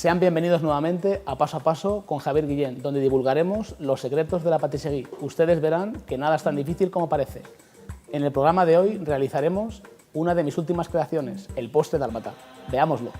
Sean bienvenidos nuevamente a Paso con Javier Guillén, donde divulgaremos los secretos de la patisserie. Ustedes verán que nada es tan difícil como parece. En el programa de hoy realizaremos una de mis últimas creaciones, el postre dálmata. Veámoslo.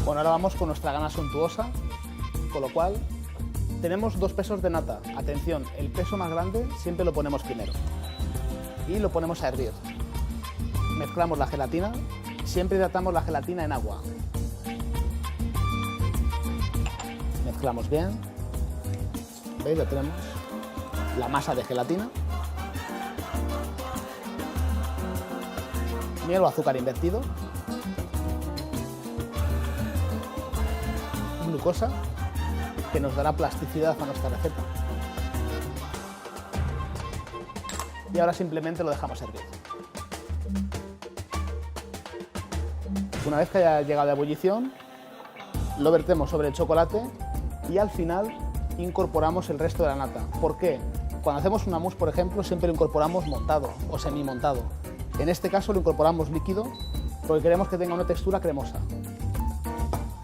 Bueno, ahora vamos con nuestra gana suntuosa, con lo cual tenemos 2 pesos de nata. Atención, el peso más grande siempre lo ponemos primero y lo ponemos a hervir. Mezclamos la gelatina, siempre hidratamos la gelatina en agua. Mezclamos bien, ¿veis? Ya tenemos la masa de gelatina. Miel o azúcar invertido. Glucosa, que nos dará plasticidad a nuestra receta. Y ahora simplemente lo dejamos hervir. Una vez que haya llegado a ebullición, lo vertemos sobre el chocolate y al final incorporamos el resto de la nata. ¿Por qué? Cuando hacemos una mousse, por ejemplo, siempre lo incorporamos montado o semimontado. En este caso lo incorporamos líquido porque queremos que tenga una textura cremosa.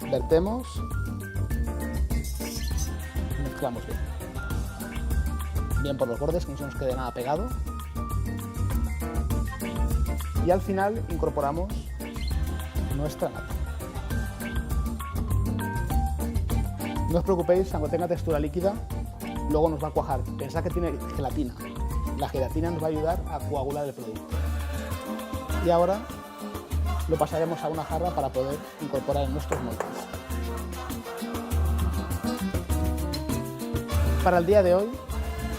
Vertemos. Mezclamos bien por los bordes, que no se nos quede nada pegado, y al final incorporamos nuestra nata. No os preocupéis, aunque tenga textura líquida, luego nos va a cuajar. Pensad que tiene gelatina, la gelatina nos va a ayudar a coagular el producto. Y ahora lo pasaremos a una jarra para poder incorporar en nuestros moldes. Para el día de hoy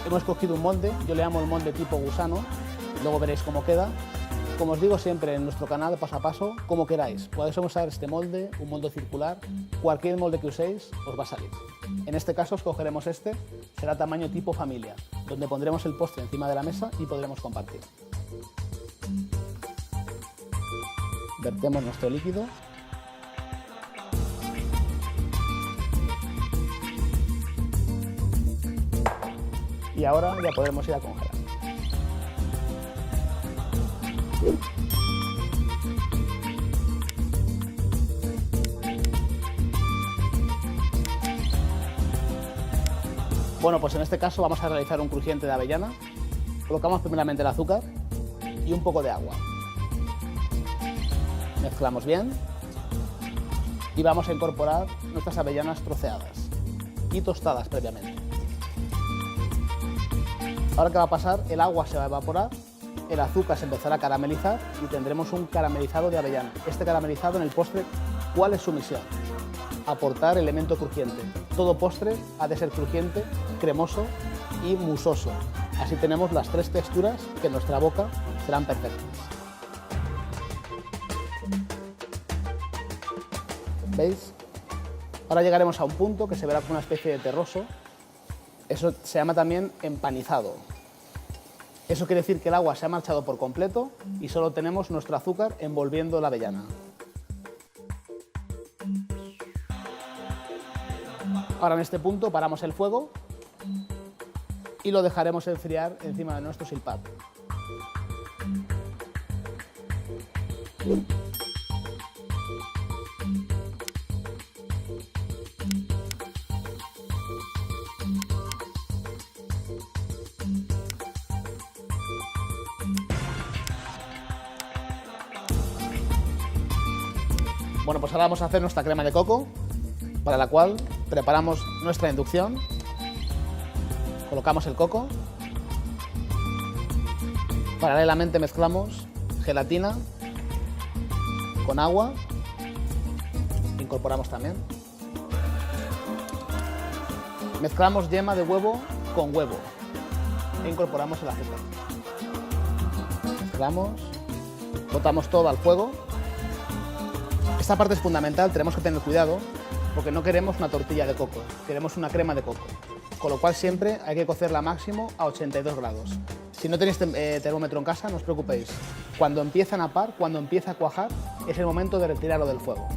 hemos cogido un molde, yo le llamo el molde tipo gusano, luego veréis cómo queda. Como os digo siempre en nuestro canal Paso a Paso, como queráis. Podéis usar este molde, un molde circular, cualquier molde que uséis os va a salir. En este caso escogeremos este, será tamaño tipo familia, donde pondremos el postre encima de la mesa y podremos compartir. Vertemos nuestro líquido. Y ahora ya podremos ir a congelar. Bueno, pues en este caso vamos a realizar un crujiente de avellana. Colocamos primeramente el azúcar y un poco de agua. Mezclamos bien y vamos a incorporar nuestras avellanas troceadas y tostadas previamente. Ahora, ¿qué va a pasar? El agua se va a evaporar, el azúcar se empezará a caramelizar y tendremos un caramelizado de avellana. Este caramelizado en el postre, ¿cuál es su misión? Aportar elemento crujiente. Todo postre ha de ser crujiente, cremoso y musoso. Así tenemos las 3 texturas que en nuestra boca serán perfectas. ¿Veis? Ahora llegaremos a un punto que se verá como una especie de terroso. Eso se llama también empanizado. Eso quiere decir que el agua se ha marchado por completo y solo tenemos nuestro azúcar envolviendo la avellana. Ahora en este punto paramos el fuego y lo dejaremos enfriar encima de nuestro silpat. Bueno, pues ahora vamos a hacer nuestra crema de coco, para la cual preparamos nuestra inducción. Colocamos el coco. Paralelamente mezclamos gelatina con agua. Incorporamos también. Mezclamos yema de huevo con huevo e incorporamos el azúcar. Mezclamos, botamos todo al fuego. Esta parte es fundamental, tenemos que tener cuidado porque no queremos una tortilla de coco, queremos una crema de coco. con lo cual siempre hay que cocerla máximo a 82 grados. Si no tenéis termómetro en casa, no os preocupéis. Cuando empieza a napar, cuando empieza a cuajar, es el momento de retirarlo del fuego.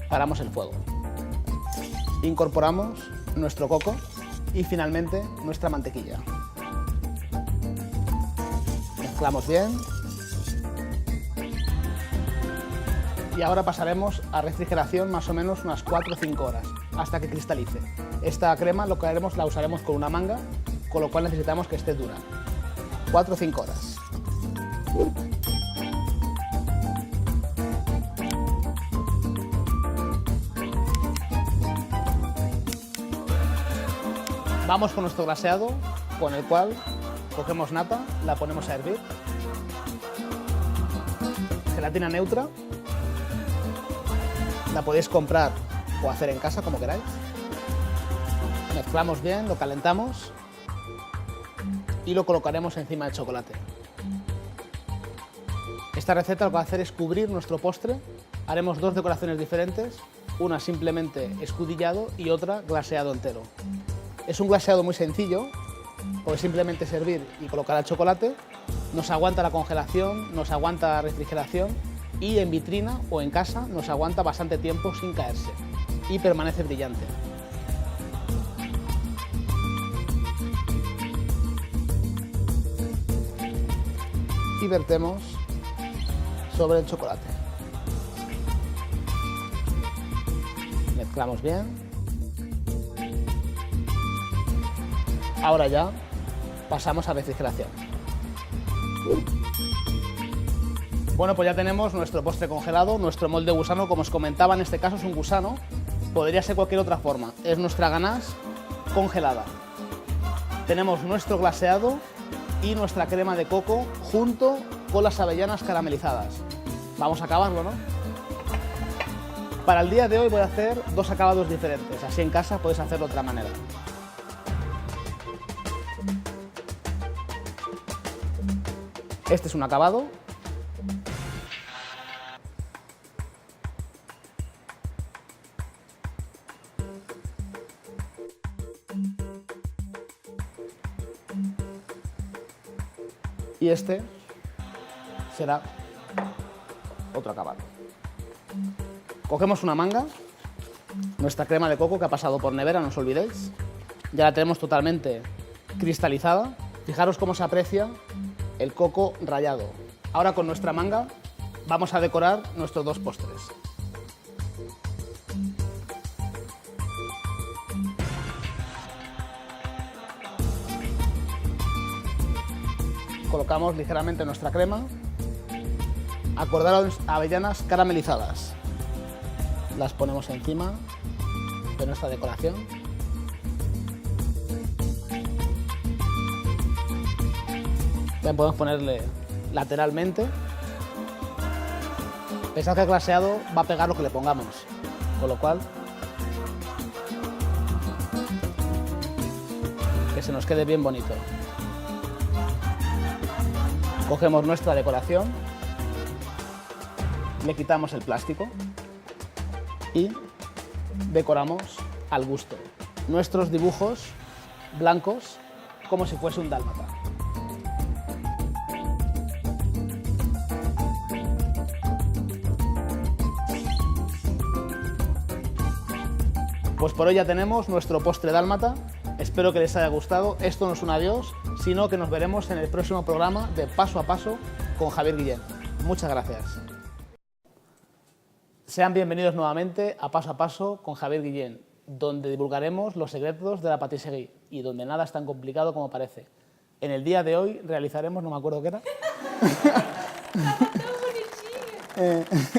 Paramos el fuego. Incorporamos nuestro coco y finalmente nuestra mantequilla. Mezclamos bien. Y ahora pasaremos a refrigeración más o menos unas 4 o 5 horas, hasta que cristalice. Esta crema lo que haremos, la usaremos con una manga, con lo cual necesitamos que esté dura. 4 o 5 horas. Vamos con nuestro glaseado, con el cual cogemos nata, la ponemos a hervir. Gelatina neutra. La podéis comprar o hacer en casa, como queráis. Mezclamos bien, lo calentamos y lo colocaremos encima del chocolate. Esta receta lo que va a hacer es cubrir nuestro postre. Haremos 2 decoraciones diferentes, una simplemente escudillado y otra glaseado entero. Es un glaseado muy sencillo, porque simplemente servir y colocar el chocolate. Nos aguanta la congelación, nos aguanta la refrigeración y en vitrina o en casa nos aguanta bastante tiempo sin caerse y permanece brillante. Y vertemos sobre el chocolate. Mezclamos bien. Ahora ya pasamos a refrigeración. Bueno, pues ya tenemos nuestro postre congelado, nuestro molde gusano. Como os comentaba, en este caso es un gusano, podría ser cualquier otra forma. Es nuestra ganache congelada. Tenemos nuestro glaseado y nuestra crema de coco junto con las avellanas caramelizadas. Vamos a acabarlo, ¿no? Para el día de hoy voy a hacer 2 acabados diferentes, así en casa podéis hacerlo de otra manera. Este es un acabado. Y este será otro acabado. Cogemos una manga, nuestra crema de coco que ha pasado por nevera, no os olvidéis. Ya la tenemos totalmente cristalizada. Fijaros cómo se aprecia el coco rallado. Ahora con nuestra manga vamos a decorar nuestros 2 postres. Colocamos ligeramente nuestra crema. Acordaros avellanas caramelizadas. Las ponemos encima de nuestra decoración. También podemos ponerle lateralmente. Pensad que el glaseado va a pegar lo que le pongamos, con lo cual que se nos quede bien bonito. Cogemos nuestra decoración, le quitamos el plástico y decoramos al gusto nuestros dibujos blancos como si fuese un dálmata. Pues por hoy ya tenemos nuestro postre dálmata. Espero que les haya gustado. Esto no es un adiós, sino que nos veremos en el próximo programa de Paso a Paso con Javier Guillén. Muchas gracias. Sean bienvenidos nuevamente a Paso con Javier Guillén, donde divulgaremos los secretos de la patisserie y donde nada es tan complicado como parece. En el día de hoy realizaremos, no me acuerdo qué era,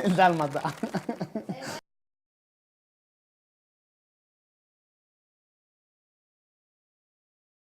el dálmata.